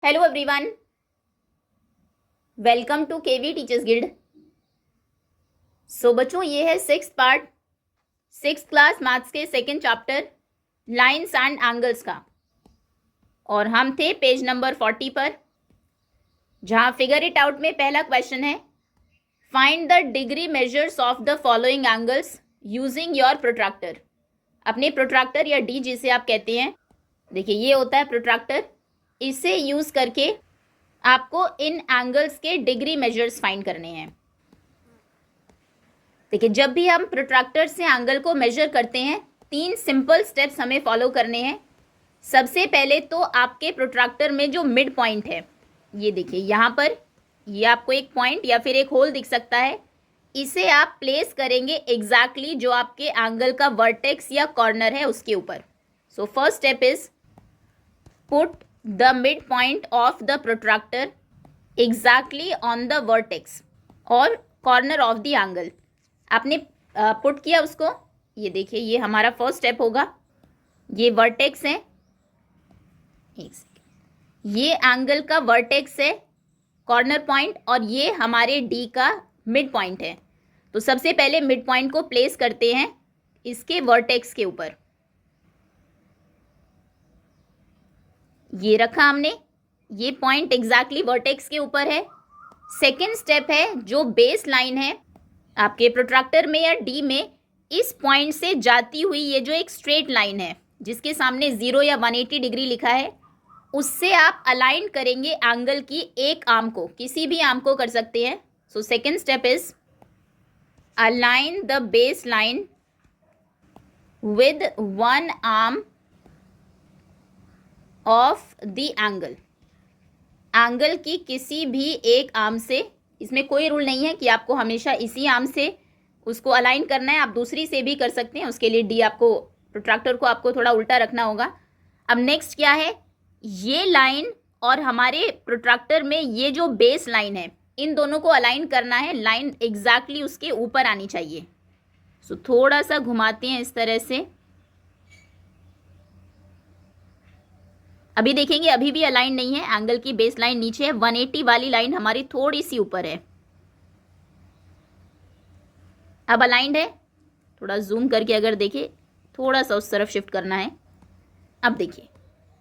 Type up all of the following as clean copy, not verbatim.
Hello everyone, welcome to KV teachers guild. So बच्चों, ये है 6th part 6th class maths के 2nd chapter lines and angles का, और हम थे पेज नंबर 40 पर, जहां फिगर इट आउट में पहला क्वेश्चन है, find the degree measures of the following angles using your protractor. अपने प्रोट्रैक्टर या डी जिसे आप कहते हैं, देखिए ये होता है प्रोट्रैक्टर। इसे यूज करके आपको इन एंगल्स के डिग्री मेजर्स फाइंड करने हैं। देखिए, जब भी हम प्रोट्रैक्टर से एंगल को मेजर करते हैं, 3 सिंपल स्टेप्स हमें फॉलो करने हैं। सबसे पहले तो आपके प्रोट्रैक्टर में जो मिड पॉइंट है, ये देखिए यहाँ पर, ये आपको एक पॉइंट या फिर एक होल दिख सकता है, इसे आप प्लेस करेंगे एग्जैक्टली जो आपके एंगल का वर्टेक्स या कॉर्नर है उसके ऊपर। So first step is put the midpoint of the protractor exactly on the vertex और corner of the angle। आपने पुट किया उसको, ये देखिए ये हमारा फर्स्ट स्टेप होगा। ये वर्टेक्स है, एक सेकेंड, ये एंगल का वर्टेक्स है, कॉर्नर पॉइंट, और ये हमारे डी का मिड पॉइंट है। तो सबसे पहले मिड पॉइंट को प्लेस करते हैं इसके वर्टेक्स के ऊपर। ये रखा हमने, ये पॉइंट एग्जैक्टली वर्टेक्स के ऊपर है। सेकेंड स्टेप है, जो बेस लाइन है आपके प्रोट्रैक्टर में या डी में, इस पॉइंट से जाती हुई ये जो एक स्ट्रेट लाइन है जिसके सामने 0 या 180 डिग्री लिखा है, उससे आप अलाइन करेंगे एंगल की एक आर्म को, किसी भी आर्म को कर सकते हैं। So second step is align the base line with one arm of the angle. Angle की किसी भी एक आर्म से, इसमें कोई रूल नहीं है कि आपको हमेशा इसी आर्म से उसको अलाइन करना है, आप दूसरी से भी कर सकते हैं। उसके लिए डी आपको, प्रोट्रैक्टर को आपको थोड़ा उल्टा रखना होगा। अब नेक्स्ट क्या है, ये लाइन और हमारे प्रोट्रैक्टर में ये जो बेस लाइन है, इन दोनों को अलाइन करना है। लाइन एग्जैक्टली उसके ऊपर आनी चाहिए। सो थोड़ा सा घुमाते हैं इस तरह से। अभी देखेंगे अभी भी अलाइन नहीं है, एंगल की बेस लाइन नीचे है, 180 वाली लाइन हमारी थोड़ी सी ऊपर है। अब अलाइंड है, थोड़ा जूम करके अगर देखें, थोड़ा सा उस तरफ शिफ्ट करना है। अब देखिए,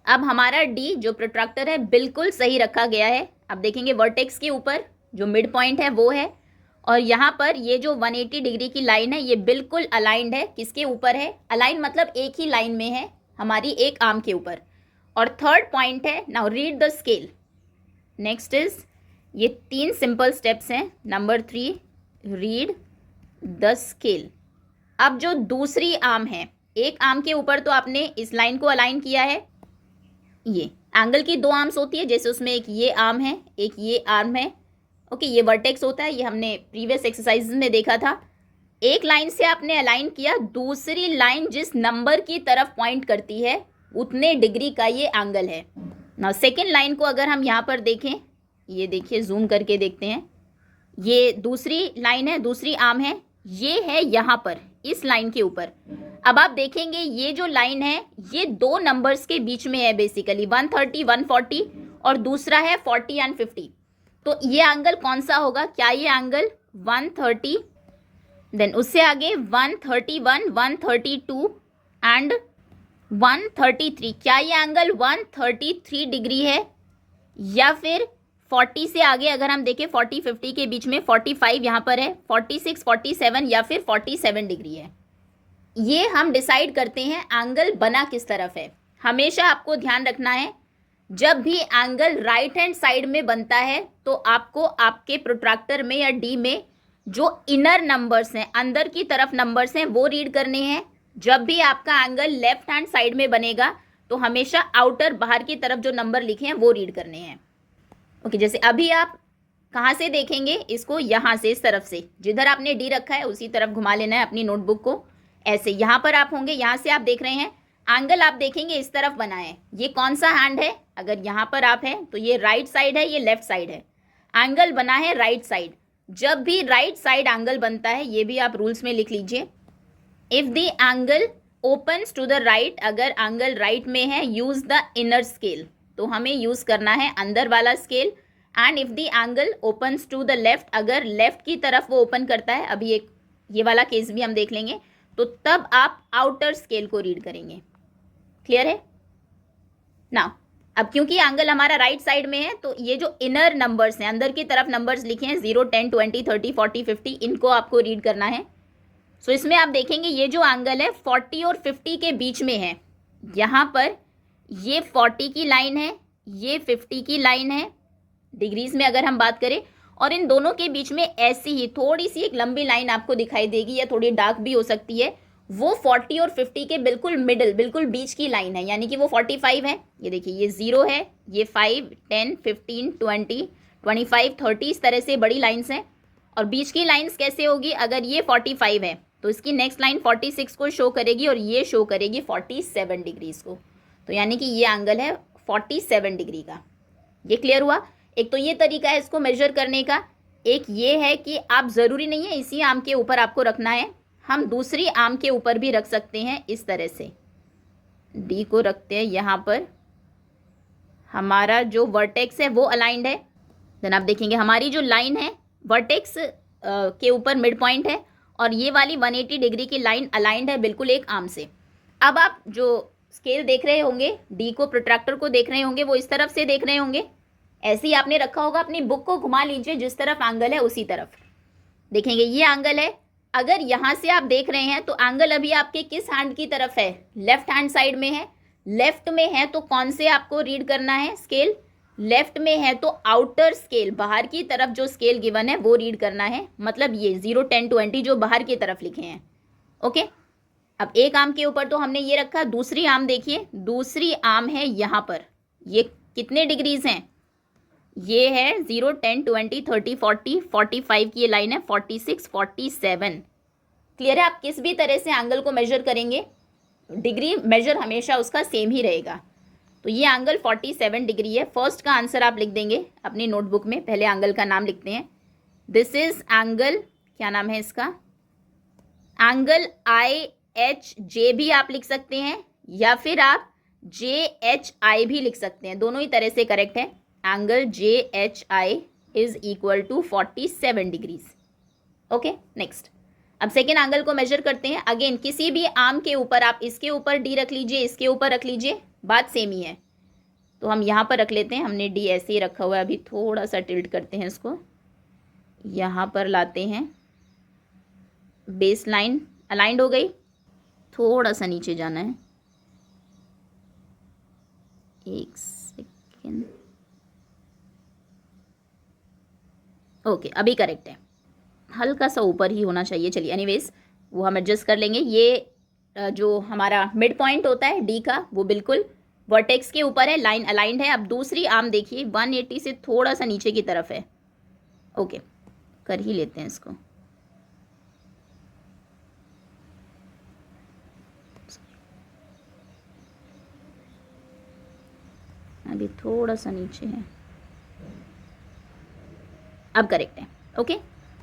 अब हमारा डी जो प्रोट्रैक्टर है बिल्कुल सही रखा गया है। अब देखेंगे वर्टेक्स के ऊपर जो मिड पॉइंट है वो है, और यहाँ पर ये जो 180 डिग्री की लाइन है ये बिल्कुल अलाइंड है। किसके ऊपर है? अलाइन मतलब एक ही लाइन में है, हमारी एक आर्म के ऊपर। और थर्ड पॉइंट है, now read the scale. Next is, ये 3 सिंपल स्टेप्स हैं। Number 3, read the scale. अब जो दूसरी आर्म है, एक आर्म के ऊपर तो आपने इस लाइन को अलाइन किया है। ये एंगल की 2 आर्म्स होती है, जैसे उसमें एक ये आर्म है, एक ये आर्म है। ओके, ये वर्टेक्स होता है, ये हमने प्रीवियस एक्सरसाइज में देखा था। एक लाइन से आपने अलाइन किया, दूसरी लाइन जिस नंबर की तरफ पॉइंट करती है उतने डिग्री का ये एंगल है। ना सेकेंड लाइन को अगर हम यहाँ पर देखें, ये देखिए जूम करके देखते हैं, ये दूसरी लाइन है, दूसरी आर्म है, ये है यहाँ पर इस लाइन के ऊपर। अब आप देखेंगे ये जो लाइन है ये 2 नंबर्स के बीच में है, बेसिकली 130 140, और दूसरा है 40 एंड 50। तो ये एंगल कौन सा होगा? क्या ये एंगल 130, देन उससे आगे 131 132 एंड 133, क्या ये एंगल 133 डिग्री है? या फिर 40 से आगे अगर हम देखें 40 50 के बीच में 45 यहाँ पर है, 46 47 या फिर 47 डिग्री है। ये हम डिसाइड करते हैं एंगल बना किस तरफ है। हमेशा आपको ध्यान रखना है, जब भी एंगल राइट हैंड साइड में बनता है तो आपको आपके प्रोट्रैक्टर में या डी में जो इनर नंबर्स हैं, अंदर की तरफ नंबर्स हैं, वो रीड करने हैं। जब भी आपका एंगल लेफ्ट हैंड साइड में बनेगा तो हमेशा आउटर, बाहर की तरफ जो नंबर लिखे हैं वो रीड करने हैं। ओके, जैसे अभी आप कहाँ से देखेंगे इसको? यहाँ से, इस तरफ से, जिधर आपने डी रखा है उसी तरफ घुमा लेना है अपनी नोटबुक को। ऐसे यहाँ पर आप होंगे, यहाँ से आप देख रहे हैं, एंगल आप देखेंगे इस तरफ बना है। ये कौन सा हैंड है? अगर यहाँ पर आप हैं तो ये राइट साइड है, ये लेफ्ट साइड है। एंगल बना है राइट साइड। जब भी राइट साइड एंगल बनता है, ये भी आप रूल्स में लिख लीजिए, if the angle opens to the right, अगर एंगल राइट में है, यूज द इनर स्केल। तो हमें यूज़ करना है अंदर वाला scale. And if the angle opens to the left, अगर लेफ्ट की तरफ वो ओपन करता है, अभी एक ये वाला केस भी हम देख लेंगे, तो तब आप आउटर स्केल को रीड करेंगे। क्लियर है ना? अब क्योंकि एंगल हमारा राइट साइड में है, तो ये जो इनर नंबर्स हैं, अंदर की तरफ नंबर्स लिखे हैं 0, 10, 20, 30, 40, 50, इनको आपको रीड करना है। सो इसमें आप देखेंगे ये जो एंगल है 40 और 50 के बीच में है। यहाँ पर ये 40 की लाइन है, ये 50 की लाइन है डिग्रीज में अगर हम बात करें, और इन दोनों के बीच में ऐसी ही थोड़ी सी एक लंबी लाइन आपको दिखाई देगी, या थोड़ी डार्क भी हो सकती है, वो 40 और 50 के बिल्कुल मिडल, बिल्कुल बीच की लाइन है, यानी कि वो 45 है। ये देखिए ये 0 है, ये 5, 10, 15, 20, 25, 30, इस तरह से बड़ी लाइन्स हैं। और बीच की लाइन्स कैसे होगी? अगर ये 45 है तो इसकी नेक्स्ट लाइन 46 को शो करेगी, और ये शो करेगी 47 डिग्रीज को। तो यानी कि ये एंगल है 47 डिग्री का। ये क्लियर हुआ? एक तो ये तरीका है इसको मेजर करने का। एक ये है कि आप ज़रूरी नहीं है इसी आर्म के ऊपर आपको रखना है, हम दूसरी आर्म के ऊपर भी रख सकते हैं। इस तरह से डी को रखते हैं यहाँ पर, हमारा जो वर्टेक्स है वो अलाइंड है। देन आप देखेंगे हमारी जो लाइन है वर्टेक्स के ऊपर मिड पॉइंट है, और ये वाली 180 डिग्री की लाइन अलाइंड है बिल्कुल एक आर्म से। अब आप जो स्केल देख रहे होंगे, डी को, प्रोट्रैक्टर को देख रहे होंगे, वो इस तरफ से देख रहे होंगे। ऐसे ही आपने रखा होगा, अपनी बुक को घुमा लीजिए, जिस तरफ एंगल है उसी तरफ देखेंगे ये एंगल है। अगर यहाँ से आप देख रहे हैं तो एंगल अभी आपके किस हैंड की तरफ है? लेफ्ट हैंड साइड में है। लेफ्ट में है तो कौन से आपको रीड करना है स्केल? लेफ्ट में है तो आउटर स्केल, बाहर की तरफ जो स्केल गिवन है वो रीड करना है, मतलब ये 0, 10, 20 जो बाहर की तरफ लिखे हैं। ओके, अब एक आर्म के ऊपर तो हमने ये रखा, दूसरी आर्म देखिए, दूसरी आर्म है यहाँ पर। ये कितने डिग्रीज हैं? ये है 0, 10, 20, 30, 40, 45 की ये लाइन है, 46, 47। क्लियर है? आप किस भी तरह से एंगल को मेजर करेंगे, डिग्री मेजर हमेशा उसका सेम ही रहेगा। तो ये एंगल 47 डिग्री है। फर्स्ट का आंसर आप लिख देंगे अपनी नोटबुक में, पहले एंगल का नाम लिखते हैं। दिस इज एंगल, क्या नाम है इसका? एंगल IHJ भी आप लिख सकते हैं, या फिर आप JHI भी लिख सकते हैं, दोनों ही तरह से करेक्ट है। Angle JHI is equal to 47 degrees. Okay, next अब सेकेंड एंगल को मेजर करते हैं। अगेन किसी भी आर्म के ऊपर आप इसके ऊपर डी रख लीजिए, इसके ऊपर रख लीजिए, बात सेम ही है। तो हम यहाँ पर रख लेते हैं, हमने डी ऐसे ही रखा हुआ है, अभी थोड़ा सा टिल्ट करते हैं इसको, यहाँ पर लाते हैं, बेस लाइन अलाइंड हो गई, थोड़ा सा नीचे जाना है, एक सेकेंड। ओके, अभी करेक्ट है, हल्का सा ऊपर ही होना चाहिए। चलिए एनीवेज वो हम एडजस्ट कर लेंगे। ये जो हमारा मिड पॉइंट होता है डी का, वो बिल्कुल वर्टेक्स के ऊपर है, लाइन अलाइंड है। अब दूसरी आर्म देखिए 180 से थोड़ा सा नीचे की तरफ है। ओके, कर ही लेते हैं इसको। अभी थोड़ा सा नीचे है, अब करेक्ट है। ओके,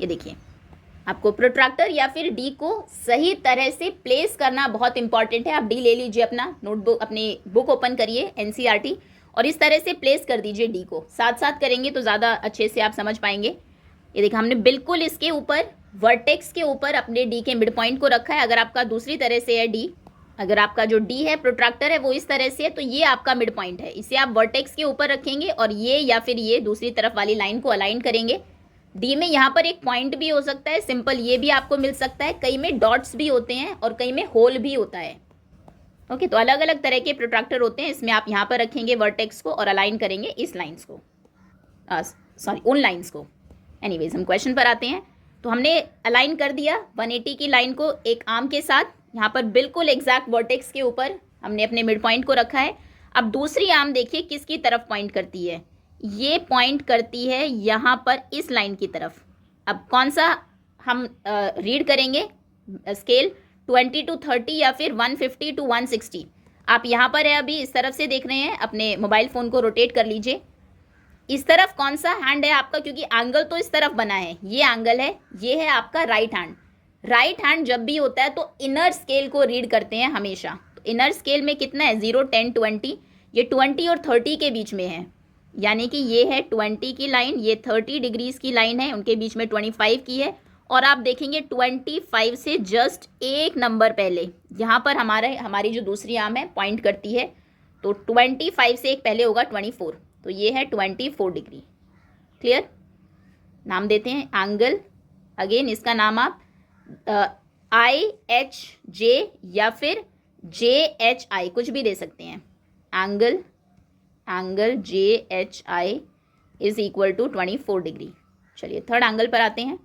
ये देखिए, आपको प्रोट्रैक्टर या फिर डी को सही तरह से प्लेस करना बहुत इंपॉर्टेंट है। आप डी ले लीजिए, अपना नोटबुक, अपनी बुक ओपन करिए NCERT, और इस तरह से प्लेस कर दीजिए डी को। साथ साथ करेंगे तो ज़्यादा अच्छे से आप समझ पाएंगे। ये देखिए, हमने बिल्कुल इसके ऊपर, वर्टेक्स के ऊपर अपने डी के मिड पॉइंट को रखा है। अगर आपका दूसरी तरह से है डी, अगर आपका जो डी है प्रोट्रैक्टर है वो इस तरह से है, तो ये आपका मिड पॉइंट है, इसे आप वर्टेक्स के ऊपर रखेंगे और ये या फिर ये दूसरी तरफ वाली लाइन को अलाइन करेंगे। डी में यहाँ पर एक पॉइंट भी हो सकता है सिंपल, ये भी आपको मिल सकता है, कई में डॉट्स भी होते हैं और कई में होल भी होता है। ओके, तो अलग अलग तरह के प्रोट्रैक्टर होते हैं। इसमें आप यहाँ पर रखेंगे वर्टेक्स को और अलाइन करेंगे इस लाइन्स को, सॉरी उन लाइन्स को। एनीवेज हम क्वेश्चन पर आते हैं। तो हमने अलाइन कर दिया 180 की लाइन को एक आर्म के साथ, यहाँ पर बिल्कुल एग्जैक्ट वर्टेक्स के ऊपर हमने अपने मिड पॉइंट को रखा है। अब दूसरी आर्म देखिए किसकी तरफ पॉइंट करती है, ये पॉइंट करती है यहाँ पर इस लाइन की तरफ। अब कौन सा हम रीड करेंगे स्केल, 20 to 30 या फिर 150 to 160। आप यहाँ पर है, अभी इस तरफ से देख रहे हैं, अपने मोबाइल फ़ोन को रोटेट कर लीजिए। इस तरफ कौन सा हैंड है आपका, क्योंकि एंगल तो इस तरफ बना है, ये एंगल है, ये है आपका राइट हैंड। राइट हैंड जब भी होता है तो इनर स्केल को रीड करते हैं हमेशा। तो इनर स्केल में कितना है, 0, 10, 20, ये 20 और 30 के बीच में है, यानी कि ये है 20 की लाइन, ये 30 डिग्रीज की लाइन है, उनके बीच में 25 की है। और आप देखेंगे 25 से जस्ट एक नंबर पहले यहाँ पर हमारी जो दूसरी आर्म है पॉइंट करती है, तो 25 से एक पहले होगा 24, तो ये है 24 डिग्री। क्लियर? नाम देते हैं एंगल। अगेन इसका नाम आप IHJ या फिर JHI कुछ भी दे सकते हैं। Angle JHI is equal to 24 degree. चलिए थर्ड एंगल पर आते हैं।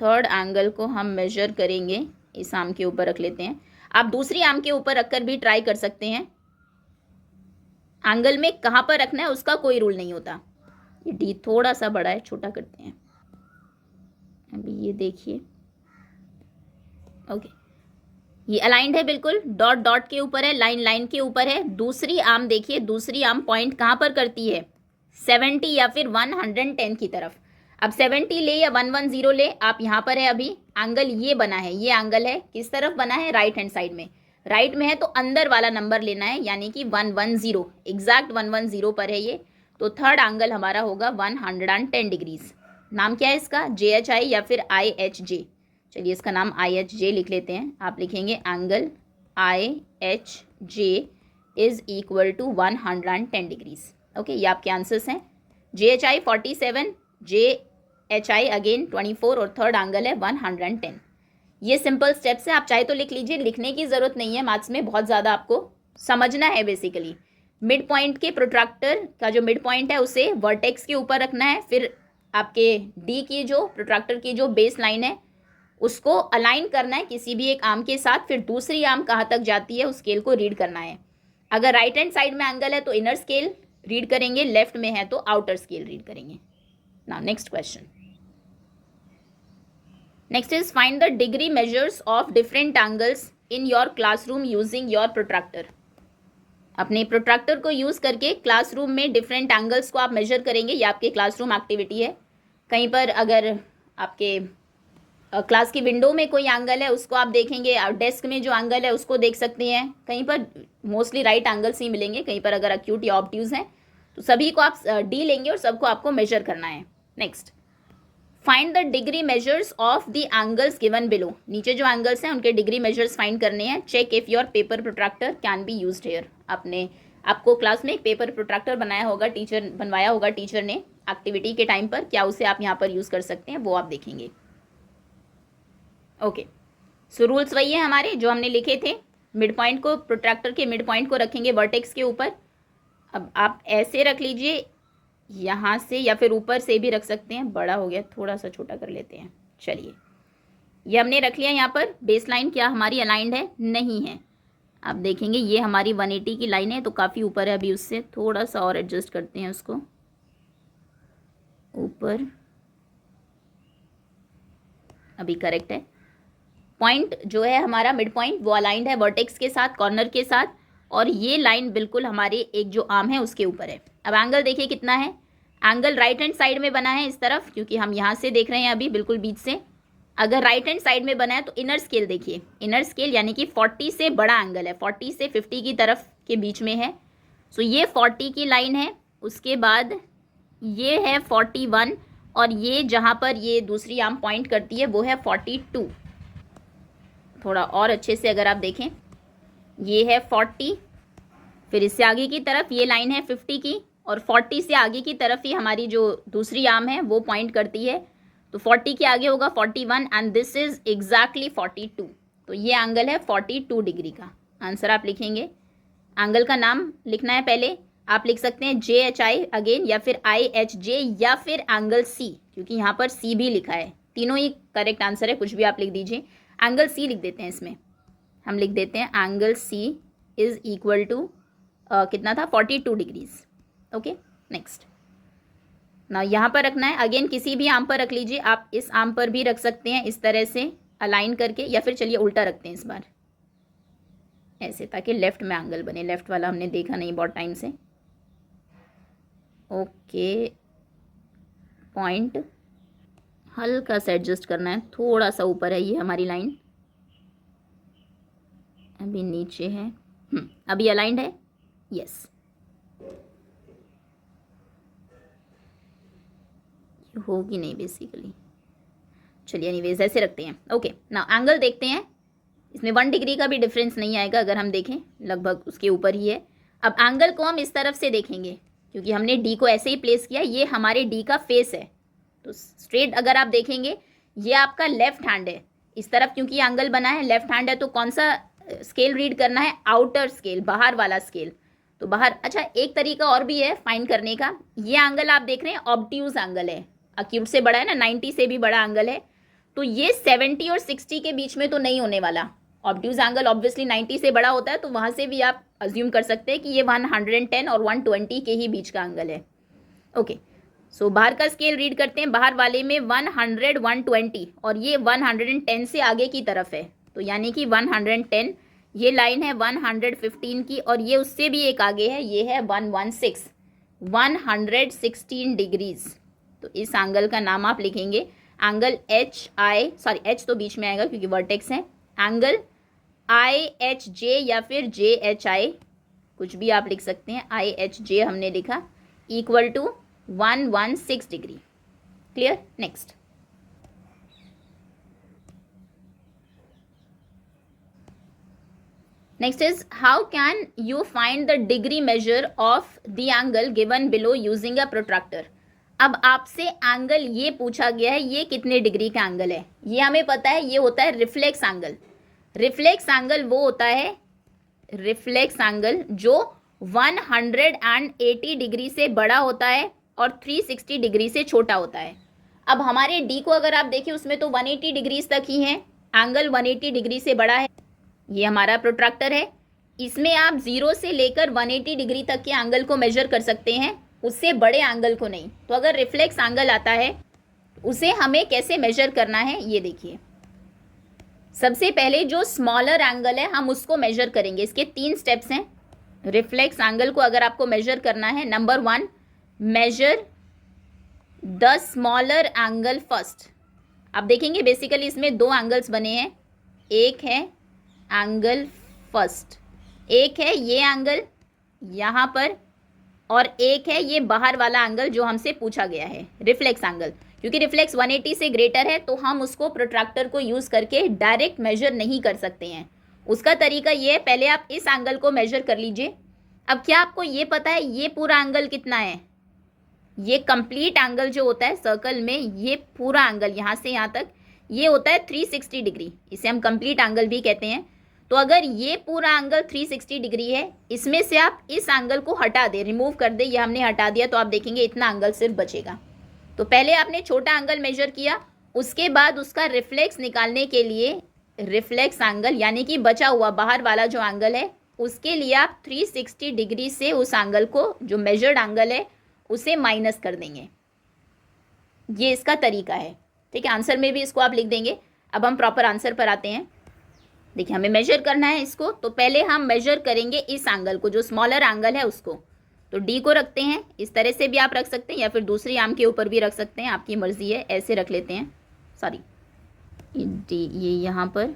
थर्ड एंगल को हम मेजर करेंगे, इस आर्म के ऊपर रख लेते हैं। आप दूसरी आर्म के ऊपर रखकर भी ट्राई कर सकते हैं। एंगल में कहाँ पर रखना है उसका कोई रूल नहीं होता। ये डी थोड़ा सा बड़ा है, छोटा करते हैं। अभी ये देखिए, ओके, ये अलाइंड है बिल्कुल, डॉट डॉट के ऊपर है, लाइन लाइन के ऊपर है। दूसरी आर्म देखिए, दूसरी आर्म पॉइंट कहाँ पर करती है? 70 या फिर 110 की तरफ। अब 70 ले या 110 ले, आप यहाँ पर है अभी, एंगल ये बना है, ये एंगल है, किस तरफ बना है? राइट हैंड साइड में। राइट में है तो अंदर वाला नंबर लेना है, यानी कि 110, एग्जैक्ट 110 पर है ये। तो थर्ड एंगल हमारा होगा 110 डिग्रीज। नाम क्या है इसका? JHI या फिर IHJ। चलिए इसका नाम IHJ लिख लेते हैं। आप लिखेंगे angle IHJ is equal to 110 degrees. Okay, ये आपके आंसर्स हैं। JHI 47, JHI अगेन 24 और थर्ड एंगल है 110। ये सिंपल स्टेप्स है, आप चाहे तो लिख लीजिए, लिखने की ज़रूरत नहीं है। मैथ्स में बहुत ज़्यादा आपको समझना है। बेसिकली मिड पॉइंट के प्रोट्रैक्टर का जो मिड पॉइंट है उसे वर्टेक्स के ऊपर रखना है, फिर आपके डी की जो प्रोट्रैक्टर की जो बेस लाइन है उसको अलाइन करना है किसी भी एक आर्म के साथ, फिर दूसरी आर्म कहाँ तक जाती है उस स्केल को रीड करना है। अगर राइट हैंड साइड में एंगल है तो इनर स्केल रीड करेंगे, लेफ्ट में है तो आउटर स्केल रीड करेंगे। Now next question. Next is find the degree measures of different angles in your classroom using your protractor. अपने प्रोट्रैक्टर को यूज करके क्लासरूम में डिफरेंट एंगल्स को आप मेजर करेंगे। ये आपके क्लासरूम एक्टिविटी है। कहीं पर अगर आपके क्लास की विंडो में कोई एंगल है उसको आप देखेंगे, डेस्क में जो एंगल है उसको देख सकते हैं। कहीं पर मोस्टली राइट एंगल्स ही मिलेंगे, कहीं पर अगर एक्यूट या ऑब्ट्यूज हैं तो सभी को आप डी लेंगे और सबको आपको मेजर करना है। Next, find the degree measures of the angles given below. नीचे जो एंगल्स हैं उनके डिग्री मेजर्स फाइंड करने हैं। Check if your paper protractor can be used here. आपको क्लास में एक पेपर प्रोट्रैक्टर बनवाया होगा टीचर ने एक्टिविटी के टाइम पर, क्या उसे आप यहाँ पर यूज़ कर सकते हैं वो आप देखेंगे। ओके, सो रूल्स वही है हमारे जो हमने लिखे थे। मिड पॉइंट को, प्रोट्रैक्टर के मिड पॉइंट को रखेंगे वर्टेक्स के ऊपर। अब आप ऐसे रख लीजिए, यहाँ से या फिर ऊपर से भी रख सकते हैं। बड़ा हो गया, थोड़ा सा छोटा कर लेते हैं। चलिए, ये हमने रख लिया यहाँ पर। बेस लाइन क्या हमारी अलाइंड है? नहीं है। आप देखेंगे ये हमारी 180 की लाइन है तो काफ़ी ऊपर है, अभी उससे थोड़ा सा और एडजस्ट करते हैं उसको ऊपर। अभी करेक्ट है। पॉइंट जो है हमारा मिड पॉइंट वो अलाइंड है वर्टेक्स के साथ, कॉर्नर के साथ, और ये लाइन बिल्कुल हमारे एक जो आर्म है उसके ऊपर है। अब एंगल देखिए कितना है। एंगल राइट हैंड साइड में बना है इस तरफ, क्योंकि हम यहाँ से देख रहे हैं अभी बिल्कुल बीच से। अगर राइट हैंड साइड में बना है तो इनर स्केल देखिए, इनर स्केल यानी कि 40 से बड़ा एंगल है, 40 से 50 की तरफ के बीच में है। सो ये 40 की लाइन है, उसके बाद ये है 41, और ये जहाँ पर ये दूसरी आर्म पॉइंट करती है वो है 42। थोड़ा और अच्छे से अगर आप देखें, ये है 40, फिर इससे आगे की तरफ ये लाइन है 50 की, और 40 से आगे की तरफ ही हमारी जो दूसरी आर्म है वो पॉइंट करती है। तो 40 के आगे होगा 41 एंड दिस इज एग्जैक्टली 42। तो ये एंगल है 42 डिग्री का। आंसर आप लिखेंगे, एंगल का नाम लिखना है पहले। आप लिख सकते हैं JHI अगेन, या फिर IHJ, या फिर एंगल C, क्योंकि यहाँ पर C भी लिखा है। तीनों ही करेक्ट आंसर है, कुछ भी आप लिख दीजिए। एंगल C लिख देते हैं इसमें, हम लिख देते हैं angle C is equal to कितना था? 42 डिग्रीज। Okay, next. ना यहाँ पर रखना है, अगेन किसी भी आर्म पर रख लीजिए। आप इस आर्म पर भी रख सकते हैं इस तरह से अलाइन करके, या फिर चलिए उल्टा रखते हैं इस बार ऐसे, ताकि लेफ्ट में एंगल बने। लेफ्ट वाला हमने देखा नहीं बहुत टाइम से। ओके, पॉइंट हल्का सा एडजस्ट करना है, थोड़ा सा ऊपर है ये हमारी लाइन, अभी नीचे है। अभी अलाइंड है, यस। होगी नहीं बेसिकली, चलिए एनीवेज ऐसे रखते हैं। ओके, नाउ एंगल देखते हैं। इसमें 1 डिग्री का भी डिफरेंस नहीं आएगा अगर हम देखें, लगभग उसके ऊपर ही है। अब एंगल को हम इस तरफ से देखेंगे क्योंकि हमने डी को ऐसे ही प्लेस किया, ये हमारे डी का फेस है। तो स्ट्रेट अगर आप देखेंगे ये आपका लेफ्ट हैंड है इस तरफ, क्योंकि ये एंगल बना है लेफ्ट हैंड है, तो कौन सा स्केल रीड करना है? आउटर स्केल, बाहर वाला स्केल। तो बाहर, अच्छा एक तरीका और भी है फाइंड करने का। ये एंगल आप देख रहे हैं ऑब्ट्यूज एंगल है, अक्यूट से बड़ा है ना, 90 से भी बड़ा एंगल है। तो ये 70 और 60 के बीच में तो नहीं होने वाला। ऑब्ट्यूज एंगल ऑब्वियसली 90 से बड़ा होता है, तो वहाँ से भी आप अज्यूम कर सकते हैं कि ये 110 और 120 के ही बीच का एंगल है। ओके, सो बाहर का स्केल रीड करते हैं। बाहर वाले में 100, 120 और ये 110 से आगे की तरफ है, तो यानी कि 110, ये लाइन है 115 की, और ये उससे भी एक आगे है, ये है 116, 116 डिग्रीज। तो इस एंगल का नाम आप लिखेंगे एंगल एच तो बीच में आएगा क्योंकि वर्टेक्स है, एंगल IHJ या फिर JHI, कुछ भी आप लिख सकते हैं। IHJ हमने लिखा, equal to 116 degree. Clear? Next, next is how can you find the degree measure of the angle given below using a protractor. अब आपसे एंगल ये पूछा गया है, ये कितने डिग्री का एंगल है, ये हमें पता है, ये होता है रिफ्लेक्स एंगल। रिफ्लेक्स एंगल वो होता है, रिफ्लेक्स एंगल जो 180 डिग्री से बड़ा होता है और 360 डिग्री से छोटा होता है। अब हमारे डी को अगर आप देखें उसमें तो 180 डिग्रीज तक ही है, एंगल 180 डिग्री से बड़ा है। ये हमारा प्रोट्रैक्टर है, इसमें आप 0 से लेकर 180 डिग्री तक के एंगल को मेजर कर सकते हैं, उससे बड़े एंगल को नहीं। तो अगर रिफ्लेक्स एंगल आता है उसे हमें कैसे मेजर करना है, ये देखिए। सबसे पहले जो स्मॉलर एंगल है हम उसको मेजर करेंगे। इसके 3 स्टेप्स हैं। रिफ्लेक्स एंगल को अगर आपको मेजर करना है, number 1, measure the smaller angle first. आप देखेंगे बेसिकली इसमें 2 एंगल्स बने हैं, एक है एंगल फर्स्ट, एक है ये एंगल यहाँ पर, और एक है ये बाहर वाला एंगल जो हमसे पूछा गया है, रिफ्लेक्स एंगल। क्योंकि रिफ्लेक्स 180 से ग्रेटर है तो हम उसको प्रोट्रैक्टर को यूज़ करके डायरेक्ट मेजर नहीं कर सकते हैं। उसका तरीका ये है, पहले आप इस एंगल को मेजर कर लीजिए। अब क्या आपको ये पता है ये पूरा एंगल कितना है? ये कंप्लीट एंगल जो होता है सर्कल में, ये पूरा एंगल यहाँ से यहाँ तक, ये होता है 360 डिग्री। इसे हम कंप्लीट एंगल भी कहते हैं। तो अगर ये पूरा एंगल 360 डिग्री है, इसमें से आप इस एंगल को हटा दें, रिमूव कर दें, ये हमने हटा दिया, तो आप देखेंगे इतना एंगल सिर्फ बचेगा। तो पहले आपने छोटा एंगल मेजर किया, उसके बाद उसका रिफ्लेक्स निकालने के लिए रिफ्लेक्स एंगल यानी कि बचा हुआ बाहर वाला जो एंगल है, उसके लिए आप 360 डिग्री से उस एंगल को, जो मेजर्ड एंगल है, उसे माइनस कर देंगे। ये इसका तरीका है, ठीक है। आंसर में भी इसको आप लिख देंगे। अब हम प्रॉपर आंसर पर आते हैं। देखिए, हमें मेजर करना है इसको, तो पहले हम मेजर करेंगे इस एंगल को, जो स्मॉलर एंगल है उसको। तो डी को रखते हैं, इस तरह से भी आप रख सकते हैं या फिर दूसरी आर्म के ऊपर भी रख सकते हैं, आपकी मर्जी है। ऐसे रख लेते हैं, सॉरी डी ये यहाँ पर,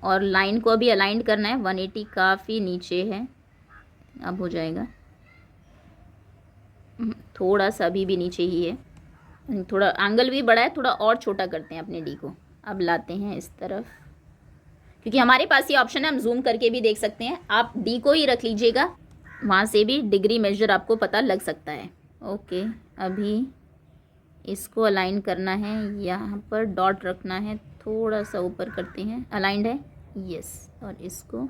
और लाइन को अभी अलाइन करना है। 180 काफ़ी नीचे है, अब हो जाएगा, थोड़ा सा अभी भी नीचे ही है, थोड़ा एंगल भी बड़ा है, थोड़ा और छोटा करते हैं अपने डी को। अब लाते हैं इस तरफ, क्योंकि हमारे पास ये ऑप्शन है, हम जूम करके भी देख सकते हैं। आप डी को ही रख लीजिएगा, वहाँ से भी डिग्री मेजर आपको पता लग सकता है। ओके, अभी इसको अलाइन करना है, यहाँ पर डॉट रखना है, थोड़ा सा ऊपर करते हैं, अलाइंड है, यस। और इसको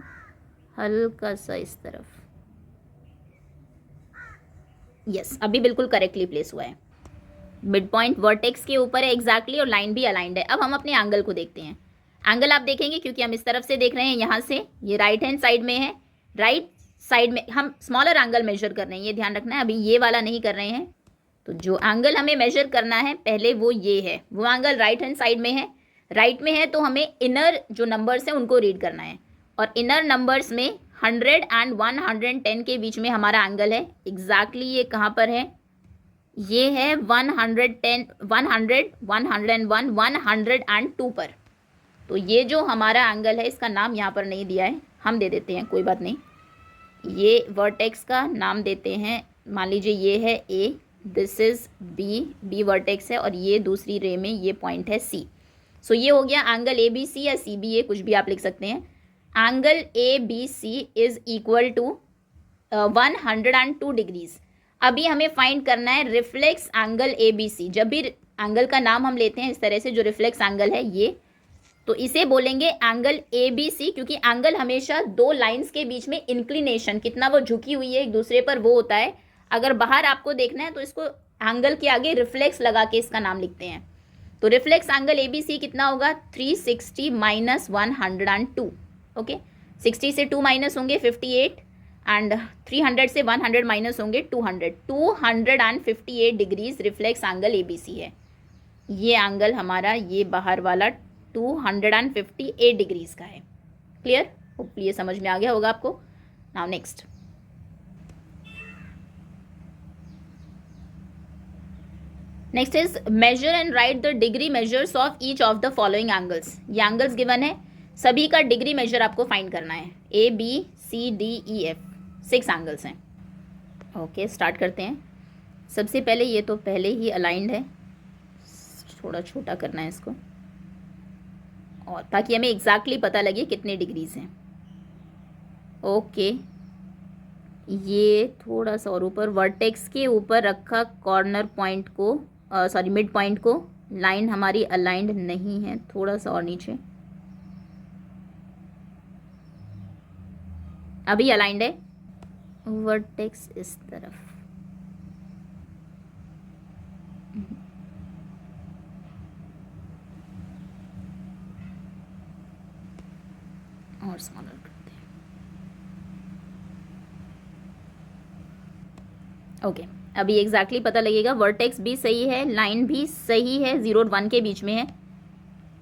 हल्का सा इस तरफ, यस, अभी बिल्कुल करेक्टली प्लेस हुआ है। मिड पॉइंट वर्टेक्स के ऊपर है एग्जैक्टली, और लाइन भी अलाइंड है। अब हम अपने एंगल को देखते हैं। एंगल आप देखेंगे, क्योंकि हम इस तरफ से देख रहे हैं, यहाँ से ये राइट हैंड साइड में है, राइट साइड में हम स्मॉलर एंगल मेजर कर रहे हैं, ये ध्यान रखना है, अभी ये वाला नहीं कर रहे हैं। तो जो एंगल हमें मेजर करना है पहले वो ये है, वो एंगल राइट हैंड साइड में है। राइट में है तो हमें इनर जो नंबर्स हैं उनको रीड करना है, और इनर नंबर्स में 100 एंड 110 के बीच में हमारा एंगल है। एग्जैक्टली ये कहाँ पर है? ये है 110, 100, 101, 102 पर। तो ये जो हमारा एंगल है, इसका नाम यहाँ पर नहीं दिया है, हम दे देते हैं, कोई बात नहीं। ये वर्टेक्स का नाम देते हैं, मान लीजिए ये है A, this is B, B vertex है, और ये दूसरी रे में ये पॉइंट है सी। सो ये हो गया एंगल ए बी सी या सी बी ए, कुछ भी आप लिख सकते हैं। Angle A B C is equal to 102 degrees. अभी हमें फाइंड करना है reflex angle A B C. जब भी एंगल का नाम हम लेते हैं इस तरह से, जो रिफ्लेक्स एंगल है ये, तो इसे बोलेंगे एंगल ए बी सी, क्योंकि एंगल हमेशा दो लाइंस के बीच में इंक्लिनेशन, कितना वो झुकी हुई है एक दूसरे पर, वो होता है। अगर बाहर आपको देखना है तो इसको एंगल के आगे रिफ्लेक्स लगा के इसका नाम लिखते हैं। तो reflex angle A B C कितना होगा, 360 माइनस 102। ओके, 60 से 2 माइनस होंगे 58, एंड 300 से 100 माइनस होंगे 200। 258 degrees reflex angle A B C है। ये एंगल हमारा ये बाहर वाला 258 डिग्रीज का है। क्लियर, होपफुली ये समझ में आ गया होगा आपको। Now next, next is measure and write the degree measures of each of the following angles. ये एंगल्स गिवन है, सभी का डिग्री मेजर आपको फाइंड करना है। A B C D E F, 6 angles हैं। ओके, स्टार्ट करते हैं। सबसे पहले ये तो पहले ही अलाइंड है, थोड़ा छोटा करना है इसको, और ताकि हमें एग्जैक्टली पता लगे कितने डिग्रीज हैं। ओके, ये थोड़ा सा और ऊपर, वर्टेक्स के ऊपर रखा कॉर्नर पॉइंट को, सॉरी मिड पॉइंट को। लाइन हमारी अलाइंड नहीं है, थोड़ा सा और नीचे। अभी अलाइंड है, वर्टेक्स इस तरफ। और स्मॉलर करते हैं। ओके, अभी एग्जैक्टली पता लगेगा। वर्टेक्स भी सही है, लाइन भी सही है, 0 और 1 के बीच में है।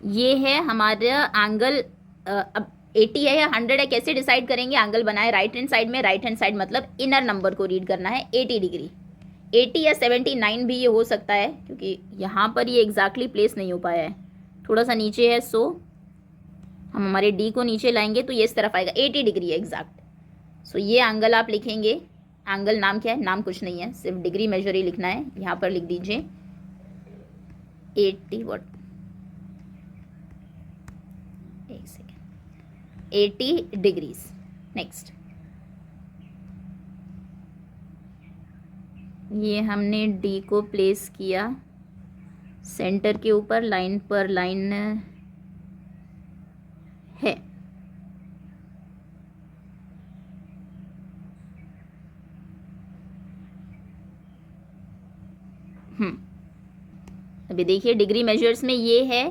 ये है हमारा एंगल। अब 80 है या 100 है, कैसे डिसाइड करेंगे? एंगल बनाए राइट हैंड साइड में, राइट हैंड साइड मतलब इनर नंबर को रीड करना है, 80 डिग्री। 80 या 79 भी ये हो सकता है, क्योंकि यहाँ पर ये एग्जैक्टली प्लेस नहीं हो पाया है, थोड़ा सा नीचे है। सो हम हमारे डी को नीचे लाएंगे तो ये इस तरफ आएगा, 80 डिग्री है एग्जैक्ट। सो ये एंगल आप लिखेंगे। एंगल नाम क्या है? नाम कुछ नहीं है, सिर्फ डिग्री मेजर ही लिखना है। यहाँ पर लिख दीजिए 80 वॉट, एक सेकेंड, 80 डिग्रीज। नेक्स्ट, ये हमने डी को प्लेस किया सेंटर के ऊपर, लाइन पर लाइन है। अभी देखिए डिग्री मेजर्स में ये है,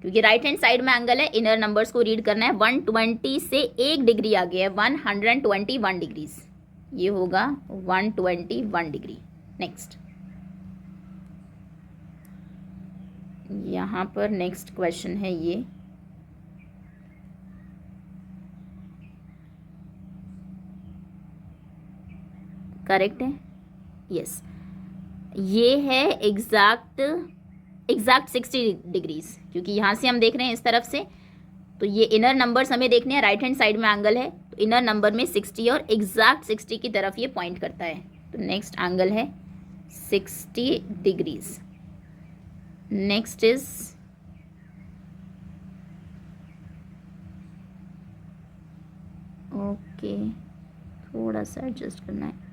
क्योंकि राइट हैंड साइड में एंगल है, इनर नंबर्स को रीड करना है। 120 से 1 डिग्री आ गया है, 121 डिग्रीज, ये होगा 121 डिग्री। नेक्स्ट, यहाँ पर नेक्स्ट क्वेश्चन है ये, करेक्ट है? यस, ये है एग्जैक्ट 60 डिग्रीज, क्योंकि यहाँ से हम देख रहे हैं इस तरफ से, तो ये इनर नंबर्स हमें देखने हैं। राइट हैंड साइड में एंगल है, तो इनर नंबर में 60 और एग्जैक्ट 60 की तरफ ये पॉइंट करता है। तो नेक्स्ट एंगल है 60 डिग्रीज। नेक्स्ट इज ओके, थोड़ा सा एडजस्ट करना है।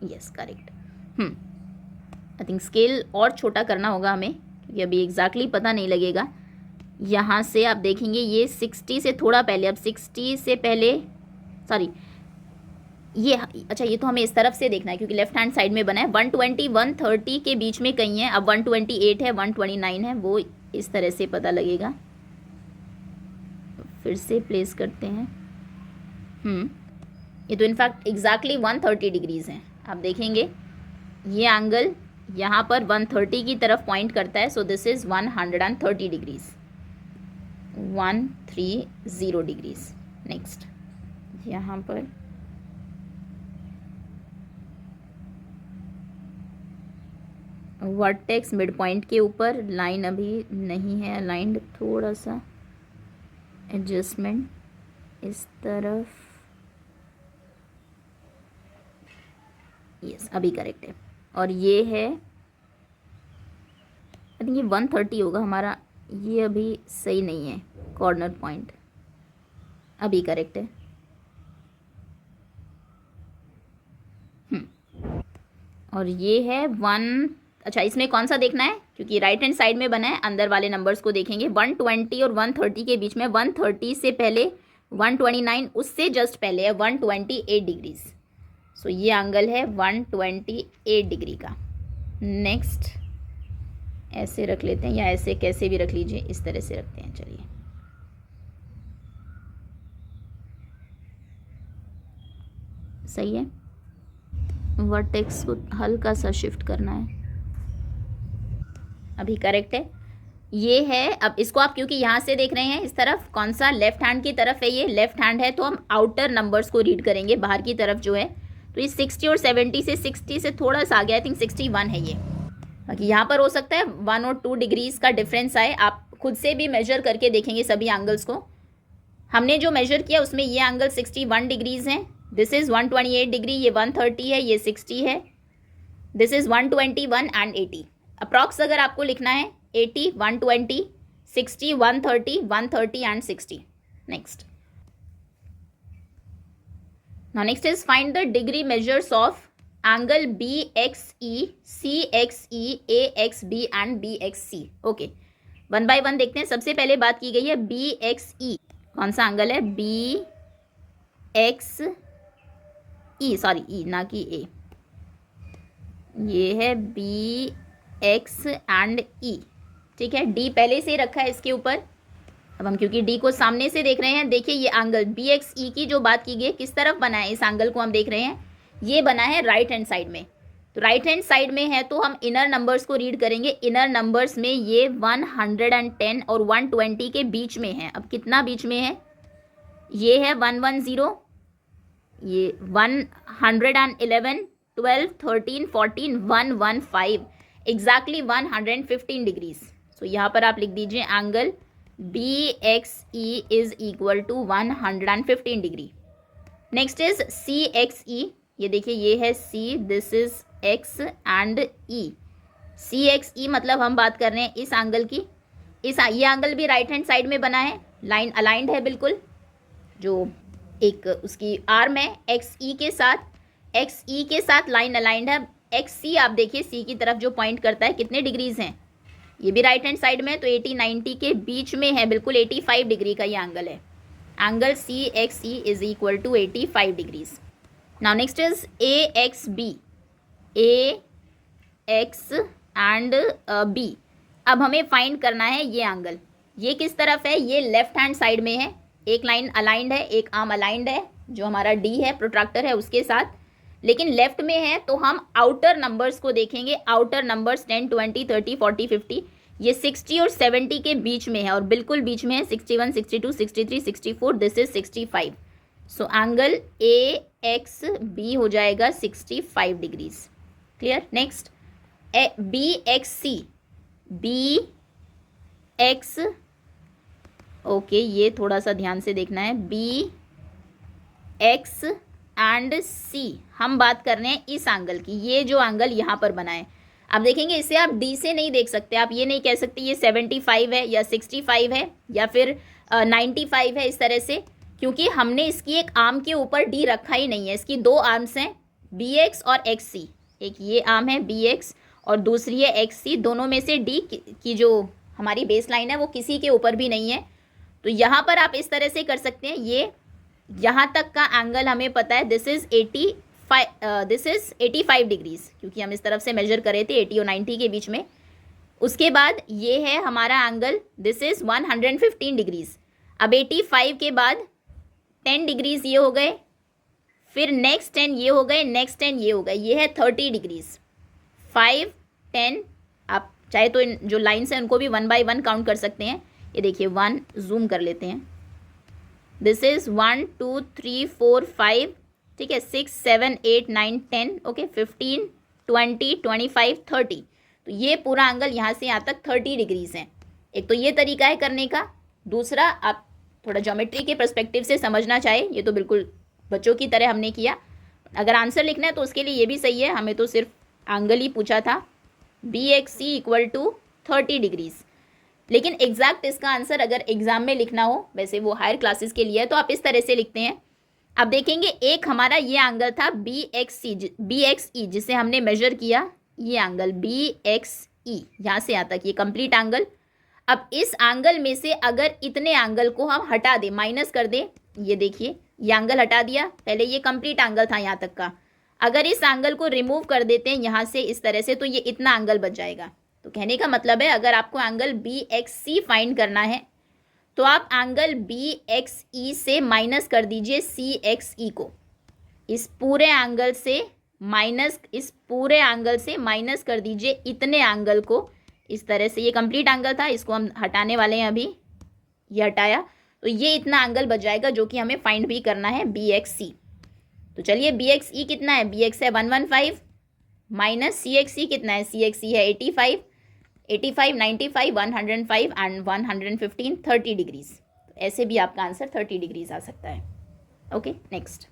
Yes, correct. I think scale और छोटा करना होगा हमें, क्योंकि अभी एग्जैक्टली पता नहीं लगेगा। यहाँ से आप देखेंगे ये 60 से थोड़ा पहले, अब 60 से पहले, सॉरी ये, अच्छा ये तो हमें इस तरफ से देखना है, क्योंकि लेफ्ट हैंड साइड में बना है। 120 130 के बीच में कहीं है, अब 128 है, 129 है, वो इस तरह से पता लगेगा। फिर से प्लेस करते हैं। ये तो इनफैक्ट एग्जैक्टली 130 डिग्रीज हैं। आप देखेंगे ये एंगल यहाँ पर 130 की तरफ पॉइंट करता है, so this is 130 degrees, 130 degrees. Next, यहाँ पर वर्टेक्स मिड पॉइंट के ऊपर, लाइन अभी नहीं है अलाइंड, थोड़ा सा एडजस्टमेंट इस तरफ, यस अभी करेक्ट है। और ये है आई थिंक ये 130 होगा हमारा, ये अभी सही नहीं है कॉर्नर पॉइंट, अभी करेक्ट है। और ये है 1, अच्छा इसमें कौन सा देखना है, क्योंकि राइट हैंड साइड में बना है, अंदर वाले नंबर्स को देखेंगे। 120 और 130 के बीच में, 130 से पहले 129, उससे जस्ट पहले है 128 डिग्रीज। सो ये एंगल है 128 डिग्री का। नेक्स्ट ऐसे रख लेते हैं, या ऐसे कैसे भी रख लीजिए, इस तरह से रखते हैं। चलिए सही है। वर्टेक्स को हल्का सा शिफ्ट करना है, अभी करेक्ट है। ये है, अब इसको आप क्योंकि यहाँ से देख रहे हैं इस तरफ, कौन सा लेफ्ट हैंड की तरफ है, ये लेफ्ट हैंड है, तो हम आउटर नंबर्स को रीड करेंगे बाहर की तरफ जो है। तो ये 60 और 70 से 60 से थोड़ा सा आ गया, आई थिंक 61 है ये। बाकी यहाँ पर हो सकता है 1 और 2 डिग्रीज का डिफरेंस आए, आप खुद से भी मेजर करके देखेंगे सभी एंगल्स को। हमने जो मेजर किया उसमें ये एंगल 61 डिग्रीज हैं, दिस इज़ 128 डिग्री, ये 130 है, ये 60 है, दिस इज़ 121 एंड 80। अप्रॉक्स अगर आपको लिखना है 80, 120, 60, 130, 130 and 60। Next, now next is find the degree measures of angle BXE, CXE, AXB and BXC। Okay, one by one देखते हैं। सबसे पहले बात की गई है BXE, कौन सा एंगल है, BXE, सॉरी E ना कि A, ये है BX एंड E, ठीक है। D पहले से रखा है इसके ऊपर। अब हम क्योंकि D को सामने से देख रहे हैं, देखिए ये एंगल BXE की जो बात की गई किस तरफ बना है, इस एंगल को हम देख रहे हैं, ये बना है राइट हैंड साइड में। तो राइट हैंड साइड में है तो हम इनर नंबर्स को रीड करेंगे। इनर नंबर्स में ये 110 और 120 के बीच में है। अब कितना बीच में है, ये है 110, ये 111, 12, 13, 14, 115, एग्जैक्टली 115 डिग्रीज। सो यहाँ पर आप लिख दीजिए angle BXE is equal to 115 degree. Next is CXE, ये देखिए ये है C, this is X and E। CXE मतलब हम बात कर रहे हैं इस एंगल की, ये एंगल भी राइट हैंड साइड में बना है, लाइन अलाइंड है बिल्कुल, जो एक उसकी आर्म है XE के साथ, XE के साथ लाइन अलाइंड है। XC आप देखिए C की तरफ जो पॉइंट करता है, कितने डिग्रीज हैं, ये भी राइट हैंड साइड में है, तो 80 90 के बीच में है, बिल्कुल 85 डिग्री का ये एंगल है। Angle CXE is equal to 85 degrees. Now next is AXB, AX and B। अब हमें फाइंड करना है ये एंगल, ये किस तरफ है, ये लेफ्ट हैंड साइड में है, एक लाइन अलाइंड है, एक आर्म अलाइंड है, जो हमारा D है प्रोट्रैक्टर है उसके साथ, लेकिन लेफ्ट में है, तो हम आउटर नंबर्स को देखेंगे। आउटर नंबर्स 10, 20, 30, 40, 50, ये 60 और 70 के बीच में है, और बिल्कुल बीच में है 61, 62, 63, 64, this is 65। So angle AXB हो जाएगा 65 degrees. Clear. Next BXC, BX, okay ये थोड़ा सा ध्यान से देखना है, BX एंड C। हम बात कर रहे हैं इस एंगल की, ये जो एंगल यहाँ पर बना है, आप देखेंगे इसे आप D से नहीं देख सकते, आप ये नहीं कह सकते ये 75 है या 65 है या फिर 95 है इस तरह से, क्योंकि हमने इसकी एक आर्म के ऊपर D रखा ही नहीं है। इसकी दो आर्म्स हैं BX और XC, एक ये आर्म है BX और दूसरी है XC, दोनों में से D की जो हमारी बेस लाइन है वो किसी के ऊपर भी नहीं है। तो यहाँ पर आप इस तरह से कर सकते हैं, ये यहाँ तक का एंगल हमें पता है, दिस इज 85 डिग्रीज, क्योंकि हम इस तरफ से मेजर कर रहे थे 80 और 90 के बीच में। उसके बाद ये है हमारा एंगल, दिस इज 115 डिग्रीज। अब 85 के बाद 10 डिग्रीज ये हो गए, फिर नेक्स्ट 10 ये हो गए, नेक्स्ट 10 ये हो गए, ये है 30 डिग्रीज। 5, 10, आप चाहे तो इन जो लाइन्स हैं उनको भी 1 बाय 1 काउंट कर सकते हैं। ये देखिए 1 जूम कर लेते हैं, दिस इज 1, 2, 3, 4, 5, ठीक है, 6, 7, 8, 9, 10, ओके, 15, 20, 25, 30। तो ये पूरा एंगल यहाँ से यहाँ तक 30 डिग्रीज है। एक तो ये तरीका है करने का, दूसरा आप थोड़ा ज्योमेट्री के पर्सपेक्टिव से समझना चाहे, ये तो बिल्कुल बच्चों की तरह हमने किया। अगर आंसर लिखना है तो उसके लिए ये भी सही है, हमें तो सिर्फ एंगल ही पूछा था, BXC इक्वल टू 30 डिग्रीज। लेकिन एग्जैक्ट इसका आंसर अगर एग्जाम में लिखना हो, वैसे वो हायर क्लासेस के लिए है, तो आप इस तरह से लिखते हैं। अब देखेंगे एक हमारा ये एंगल था BXE जिसे हमने मेजर किया, ये एंगल BXE यहाँ से यहाँ तक ये कंप्लीट एंगल। अब इस एंगल में से अगर इतने एंगल को हम हटा दें, माइनस कर दें, ये देखिए ये एंगल हटा दिया, पहले ये कंप्लीट एंगल था यहाँ तक का, अगर इस एंगल को रिमूव कर देते हैं यहाँ से इस तरह से, तो ये इतना एंगल बच जाएगा। तो कहने का मतलब है अगर आपको एंगल BXC फाइंड करना है तो आप एंगल BXE से माइनस कर दीजिए CXE को, इस पूरे एंगल से माइनस कर दीजिए इतने एंगल को, इस तरह से। ये कंप्लीट एंगल था, इसको हम हटाने वाले हैं अभी, ये हटाया, तो ये इतना एंगल बच जाएगा जो कि हमें फाइंड भी करना है BXC। तो चलिए BXE कितना है, BX है 115 माइनस CXE कितना है, CXE है 85, 95, 105 एंड 115, 30 डिग्रीज। तो ऐसे भी आपका आंसर 30 डिग्रीज आ सकता है। Okay, next.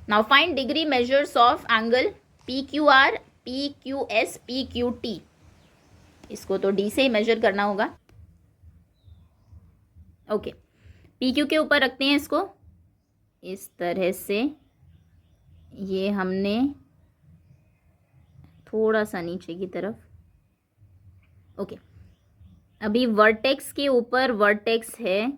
Now find degree measures of angle PQR, PQS, PQT। इसको तो D से ही मेजर करना होगा। ओके, PQ के ऊपर रखते हैं इसको इस तरह से, ये हमने थोड़ा सा नीचे की तरफ। ओके, अभी वर्टेक्स के ऊपर वर्टेक्स है,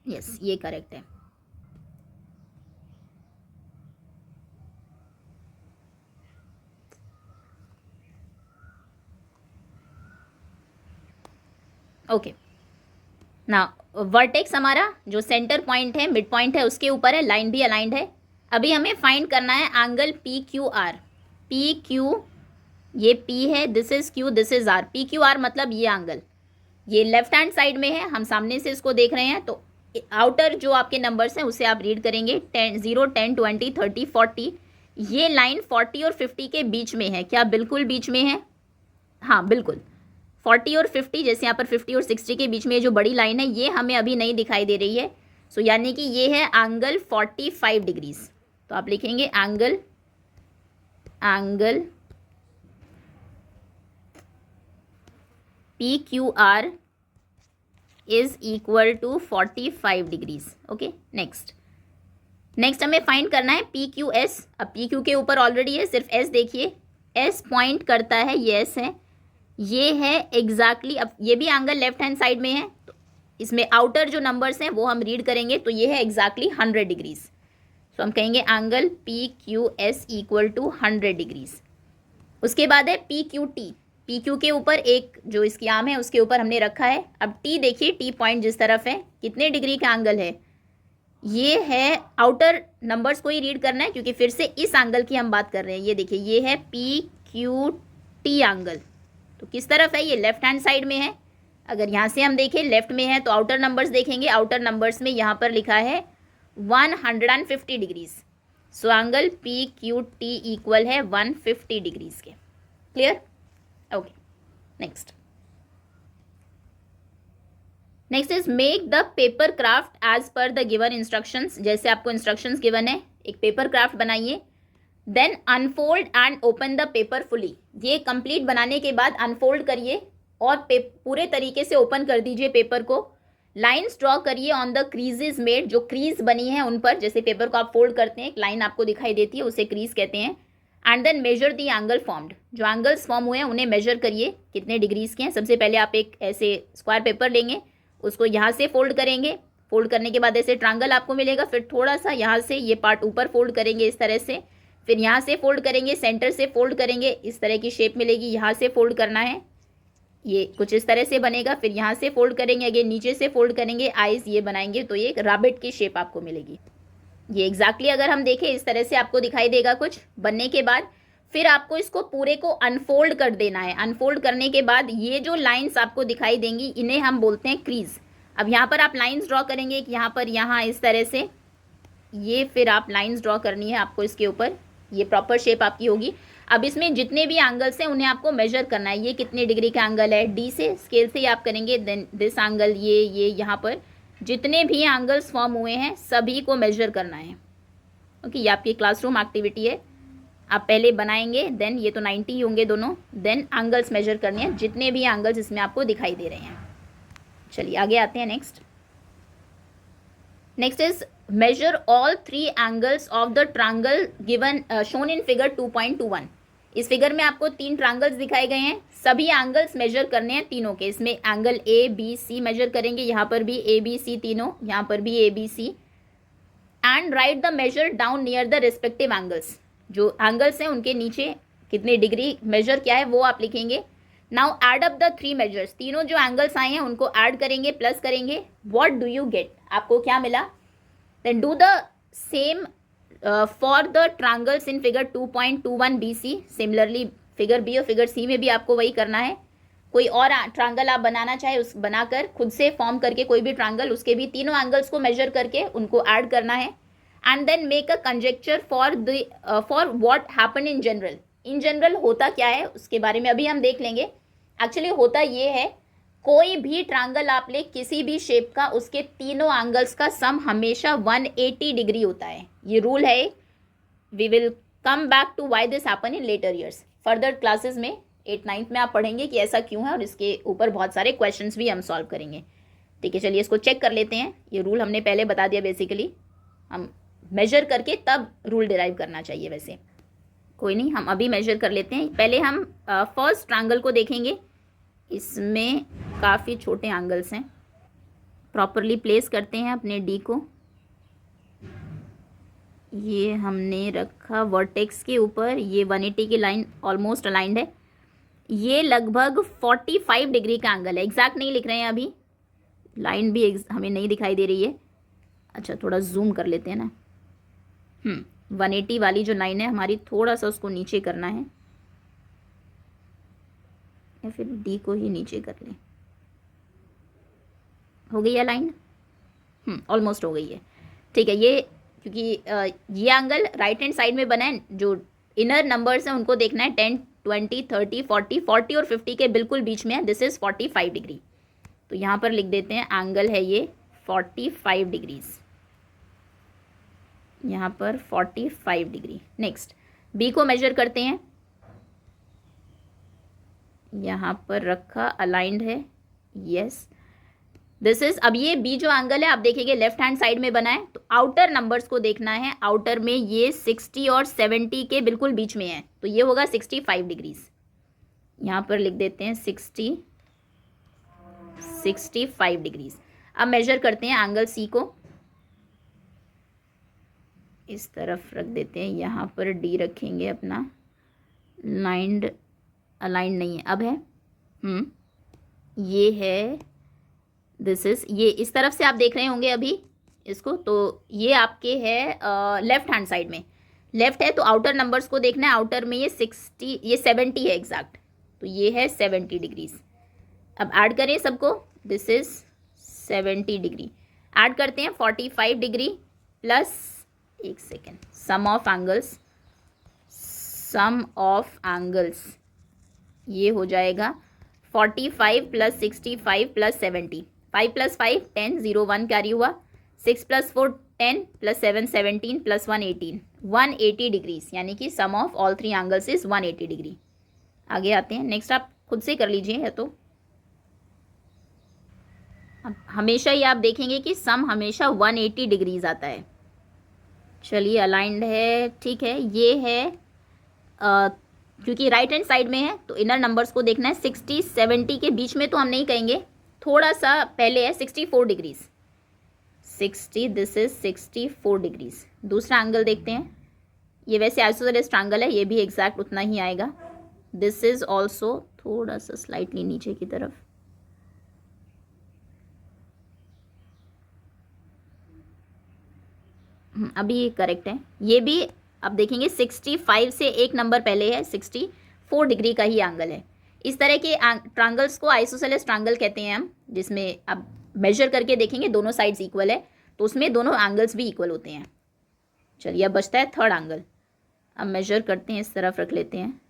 यस ये करेक्ट है। ओके, ना वर्टेक्स हमारा जो सेंटर पॉइंट है, मिड पॉइंट है, उसके ऊपर है, लाइन भी अलाइंड है। अभी हमें फाइंड करना है एंगल PQR। PQ, ये P है, this is Q, this is R। PQR मतलब ये एंगल, ये लेफ्ट हैंड साइड में है, हम सामने से इसको देख रहे हैं, तो आउटर जो आपके नंबर्स हैं उसे आप रीड करेंगे, 0, 10, 20, 30, 40। ये लाइन 40 और 50 के बीच में है, क्या बिल्कुल बीच में है? हाँ बिल्कुल, 40 और 50, जैसे यहाँ पर 50 और 60 के बीच में जो बड़ी लाइन है ये हमें अभी नहीं दिखाई दे रही है। सो यानी कि ये है एंगल 45 डिग्रीज। तो आप लिखेंगे angle PQR is equal to 45 degrees. Okay, next हमें फाइंड करना है PQS। अब PQ के ऊपर ऑलरेडी है, सिर्फ S देखिए, S पॉइंट करता है, ये S है, ये है एग्जैक्टली। अब ये भी एंगल लेफ्ट हैंड साइड में है, तो इसमें आउटर जो नंबर्स हैं वो हम रीड करेंगे, तो ये है एग्जैक्टली 100 डिग्रीज। सो हम कहेंगे angle PQS equal to 100 degrees. उसके बाद है PQT। PQ के ऊपर एक जो इसकी आर्म है उसके ऊपर हमने रखा है। अब T देखिए, T पॉइंट जिस तरफ है, कितने डिग्री का एंगल है, ये है, आउटर नंबर्स को ही रीड करना है क्योंकि फिर से इस एंगल की हम बात कर रहे हैं। ये देखिए, ये है PQT एंगल, तो किस तरफ है, ये लेफ्ट हैंड साइड में है। अगर यहाँ से हम देखें लेफ्ट में है तो आउटर नंबर्स देखेंगे, आउटर नंबर्स में यहाँ पर लिखा है 150 degrees. So angle PQT equal है 150 डिग्रीज के। Clear? Okay, next is make the paper craft as per the given instructions. जैसे आपको इंस्ट्रक्शंस गिवन है, एक पेपर क्राफ्ट बनाइए, then unfold and open the paper fully. ये कंप्लीट बनाने के बाद अनफोल्ड करिए और पूरे तरीके से ओपन कर दीजिए पेपर को। लाइन्स ड्रॉ करिए ऑन द क्रीजेज मेड, जो क्रीज बनी है उन पर, जैसे पेपर को आप फोल्ड करते हैं एक लाइन आपको दिखाई देती है, उसे क्रीज कहते हैं। And then measure the angle formed, जो एंगल्स फॉर्म हुए हैं उन्हें मेजर करिए कितने डिग्रीज के हैं। सबसे पहले आप एक ऐसे स्क्वायर पेपर लेंगे, उसको यहाँ से फोल्ड करेंगे, फोल्ड करने के बाद ऐसे ट्रायंगल आपको मिलेगा, फिर थोड़ा सा यहाँ से ये पार्ट ऊपर फोल्ड करेंगे इस तरह से, फिर यहाँ से फोल्ड करेंगे, सेंटर से फोल्ड करेंगे, इस तरह की शेप मिलेगी, यहाँ से फोल्ड करना है, ये कुछ इस तरह से बनेगा, फिर यहाँ से फोल्ड करेंगे, अगेन नीचे से फोल्ड करेंगे, आइज ये बनाएंगे, तो ये एक रैबिट की शेप आपको मिलेगी। ये एग्जैक्टली अगर हम देखें इस तरह से आपको दिखाई देगा कुछ बनने के बाद। फिर आपको इसको पूरे को अनफोल्ड कर देना है। अनफोल्ड करने के बाद ये जो लाइंस आपको दिखाई देंगी इन्हें हम बोलते हैं क्रीज। अब यहाँ पर आप लाइंस ड्रॉ करेंगे, यहाँ पर, यहाँ इस तरह से, ये फिर आप लाइंस ड्रॉ करनी है आपको इसके ऊपर, ये प्रॉपर शेप आपकी होगी। अब इसमें जितने भी एंगल्स हैं उन्हें आपको मेजर करना है। ये कितने डिग्री का एंगल है, डी से स्केल से ही आप करेंगे। देन दिस एंगल, ये यहाँ पर जितने भी एंगल्स फॉर्म हुए हैं सभी को मेजर करना है। ओके, ये आपकी क्लासरूम एक्टिविटी है। आप पहले बनाएंगे, देन ये तो 90 ही होंगे दोनों, देन एंगल्स मेजर करने हैं, जितने भी एंगल्स इसमें आपको दिखाई दे रहे हैं। चलिए आगे आते हैं। Next is measure all three angles of the triangle given shown in figure 2.21। इस फिगर में आपको 3 ट्रायंगल्स दिखाए गए हैं, सभी एंगल्स मेजर करने हैं तीनों के। इसमें angle A B C measure करेंगे, यहाँ पर भी ए बी सी तीनों, यहाँ पर भी A B C. And write the measure down near the respective angles. जो एंगल्स हैं उनके नीचे कितने डिग्री मेजर क्या है वो आप लिखेंगे। Now add up the 3 measures. तीनों जो एंगल्स आए हैं उनको ऐड करेंगे, प्लस करेंगे। व्हाट डू यू गेट, आपको क्या मिला। Then do the same for the triangles in figure 2.21 BC। Similarly figure B और फिगर सी में भी आपको वही करना है। कोई और ट्रायंगल आप बनाना चाहे उस बनाकर खुद से फॉर्म करके कोई भी ट्रायंगल, उसके भी तीनों एंगल्स को मेजर करके उनको ऐड करना है। And then make a conjecture for what happen in general. In general होता क्या है उसके बारे में अभी हम देख लेंगे। एक्चुअली होता ये है, कोई भी ट्रायंगल आप ले किसी भी शेप का, उसके तीनों एंगल्स का सम हमेशा 180 डिग्री होता है। ये रूल है। We will come back to why this happen in later years. Further classes में 8th-9th में आप पढ़ेंगे कि ऐसा क्यों है, और इसके ऊपर बहुत सारे क्वेश्चंस भी हम सॉल्व करेंगे। ठीक है, चलिए इसको चेक कर लेते हैं। ये रूल हमने पहले बता दिया। बेसिकली हम मेजर करके तब रूल डिराइव करना चाहिए। वैसे कोई नहीं, हम अभी मेजर कर लेते हैं। पहले हम फर्स्ट ट्रायंगल को देखेंगे। इसमें काफ़ी छोटे एंगल्स हैं। प्रॉपरली प्लेस करते हैं अपने डी को। ये हमने रखा वर्टेक्स के ऊपर। ये 180 की लाइन ऑलमोस्ट अलाइंड है। ये लगभग 45 डिग्री का एंगल है। एग्जैक्ट नहीं लिख रहे हैं अभी, लाइन भी हमें नहीं दिखाई दे रही है। अच्छा, थोड़ा जूम कर लेते हैं ना। 180 वाली जो लाइन है हमारी, थोड़ा सा उसको नीचे करना है, या फिर डी को ही नीचे कर लें। हो गई है लाइन, ऑलमोस्ट हो गई है। ठीक है, ये क्योंकि ये एंगल राइट हैंड साइड में बना है, जो इनर नंबर्स हैं उनको देखना है। 10, 20, 30, 40 और 50 के बिल्कुल बीच में है। This is 45 degree. तो यहाँ पर लिख देते हैं एंगल है ये 45 डिग्रीज। यहाँ पर 45 डिग्री। नेक्स्ट बी को मेजर करते हैं। यहाँ पर रखा, अलाइंड है। Yes, this is. अब ये बी जो एंगल है आप देखेंगे लेफ्ट हैंड साइड में बना है, तो आउटर नंबर्स को देखना है। आउटर में ये 60 और 70 के बिल्कुल बीच में है, तो ये होगा 65 डिग्रीज। यहाँ पर लिख देते हैं 65 डिग्रीज। अब मेजर करते हैं एंगल सी को। इस तरफ रख देते हैं, यहाँ पर डी रखेंगे अपना। लाइंड, अलाइंड नहीं है, अब है। ये है, दिस इज। ये इस तरफ से आप देख रहे होंगे अभी इसको, तो ये आपके है लेफ्ट हैंड साइड में। लेफ्ट है तो आउटर नंबर्स को देखना है। आउटर में ये 60, ये 70 है एग्जैक्ट, तो ये है 70 डिग्रीज। अब ऐड करें सबको। This is 70 degree. ऐड करते हैं 45 डिग्री प्लस, एक सेकेंड, सम ऑफ एंगल्स, ये हो जाएगा 45 प्लस 65 प्लस 70। 5 + 5 10, 0 1 कैरी हुआ। 6 + 4 10 + 7 17 + 1 18, 180 डिग्रीज। यानी कि sum of all 3 angles is 180 degree. आगे आते हैं। नेक्स्ट आप खुद से कर लीजिए, है तो हमेशा ही आप देखेंगे कि सम हमेशा 180 डिग्रीज आता है। चलिए, अलाइंड है, ठीक है। ये है क्योंकि राइट हैंड साइड में है तो इनर नंबर्स को देखना है। 60 70 के बीच में तो हम नहीं कहेंगे, थोड़ा सा पहले है। 64 डिग्रीज। 60, this is 64 degrees. दूसरा एंगल देखते हैं। ये वैसे आइसोसेलेस ट्रायंगल है, ये भी एग्जैक्ट उतना ही आएगा। दिस इज ऑल्सो थोड़ा सा स्लाइटली नीचे की तरफ। अभी ये करेक्ट है। ये भी अब देखेंगे 65 से एक नंबर पहले है। 64 डिग्री का ही एंगल है। इस तरह के ट्रायंगल्स को आइसोसेलेस ट्रायंगल कहते हैं हम, जिसमें अब मेजर करके देखेंगे दोनों साइड्स इक्वल है, तो उसमें दोनों एंगल्स भी इक्वल होते हैं। चलिए अब बचता है थर्ड एंगल। अब मेजर करते हैं, इस तरफ रख लेते हैं,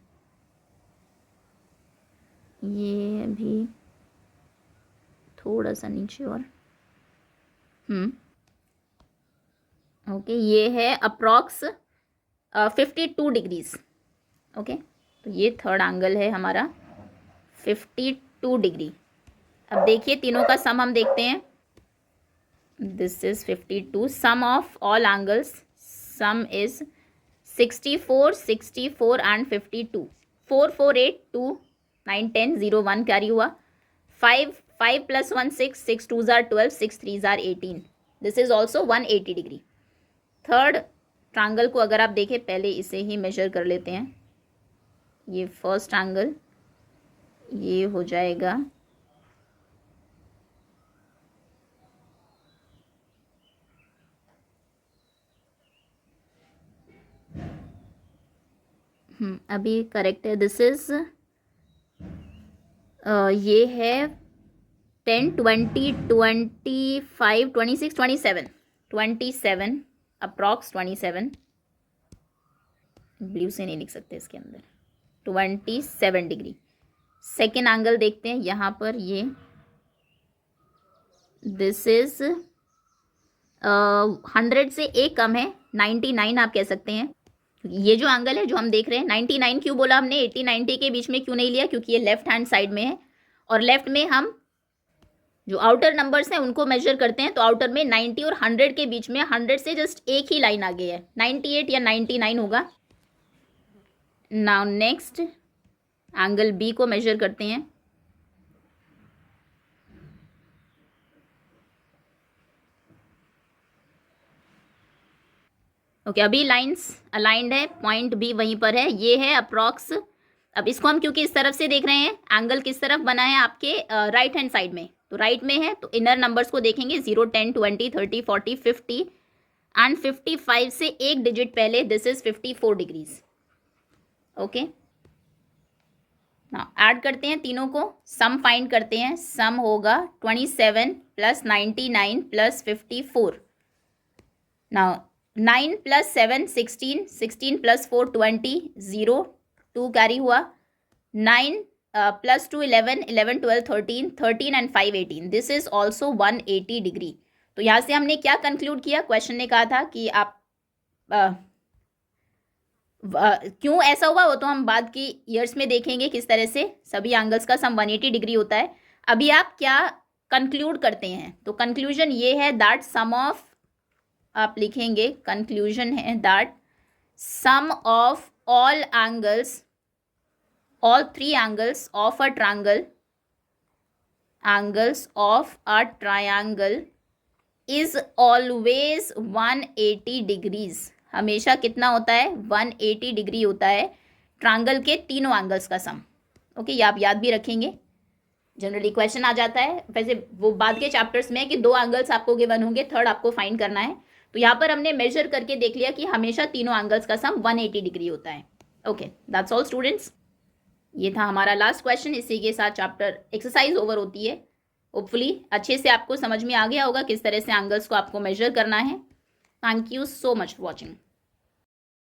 ये भी थोड़ा सा नीचे और ओके, ये है अप्रॉक्स 52 डिग्रीज। ओके, तो ये थर्ड एंगल है हमारा 52 डिग्री। अब देखिए तीनों का सम हम देखते हैं। This is 52, sum of all angles, sum is 64, 64 and 52। 4, 4, 8, 2, 9, 10, 0, 1 carry हुआ। 5, 5 + 1 6, 6 2s are 12, 6 3s are 18। This is also 180 degree. Third triangle को अगर आप देखें, पहले इसे ही मेजर कर लेते हैं। ये फर्स्ट एंगल, ये हो जाएगा अभी करेक्ट है। दिस इज ये है 10, 20, 25, 26, 27, 27 अप्रॉक्स 27। ब्लू से नहीं लिख सकते इसके अंदर। 27 डिग्री। सेकेंड एंगल देखते हैं यहाँ पर, ये दिस इज 100 से एक कम है, 99 आप कह सकते हैं। ये जो एंगल है जो हम देख रहे हैं, 99 क्यों बोला हमने, 80 90 के बीच में क्यों नहीं लिया, क्योंकि ये लेफ्ट हैंड साइड में है और लेफ्ट में हम जो आउटर नंबर्स हैं उनको मेजर करते हैं। तो आउटर में 90 और 100 के बीच में 100 से जस्ट एक ही लाइन आगे है, 98 या 99 होगा। नाउ नेक्स्ट एंगल बी को मेजर करते हैं। ओके, अभी लाइंस अलाइंड है, पॉइंट बी वहीं पर है, ये है अप्रॉक्स। अब इसको हम क्योंकि इस तरफ से देख रहे हैं, एंगल किस तरफ बना है आपके राइट हैंड साइड में, तो राइट में है, तो इनर नंबर्स को देखेंगे 0, 10, 20, 30, 40, 50 एंड 55 से एक डिजिट पहले। This is 54 degrees. ओके, ना ऐड करते हैं तीनों को, सम फाइंड करते हैं। सम होगा 27 + 99 + 54। नाउ 9 + 7 16, 16 + 4 20, 0 2 कैरी हुआ। 9 + 2 11, 11 12 13, 13 and 5 18। This is also 180 degree. तो यहाँ से हमने क्या कंक्लूड किया, क्वेश्चन ने कहा था कि आप क्यों ऐसा हुआ वो तो हम बाद की ईयर्स में देखेंगे, किस तरह से सभी एंगल्स का सम 180 डिग्री होता है। अभी आप क्या कंक्लूड करते हैं, तो कंक्लूजन ये है दैट सम ऑफ, आप लिखेंगे कंक्लूजन है that sum of all angles, all three angles of a triangle, angles of a triangle is always 180 degrees। हमेशा कितना होता है, 180 डिग्री होता है ट्रायंगल के तीनों एंगल्स का सम। ओके, ये आप याद भी रखेंगे, जनरली क्वेश्चन आ जाता है। वैसे वो बाद के चैप्टर्स में है कि 2 एंगल्स आपको गिवन होंगे, थर्ड आपको फाइंड करना है। तो यहाँ पर हमने मेजर करके देख लिया कि हमेशा तीनों एंगल्स का सम 180 डिग्री होता है। Okay, that's all students. ये था हमारा लास्ट क्वेश्चन। इसी के साथ चैप्टर एक्सरसाइज ओवर होती है। होपफुली अच्छे से आपको समझ में आ गया होगा किस तरह से एंगल्स को आपको मेजर करना है। Thank you so much for watching.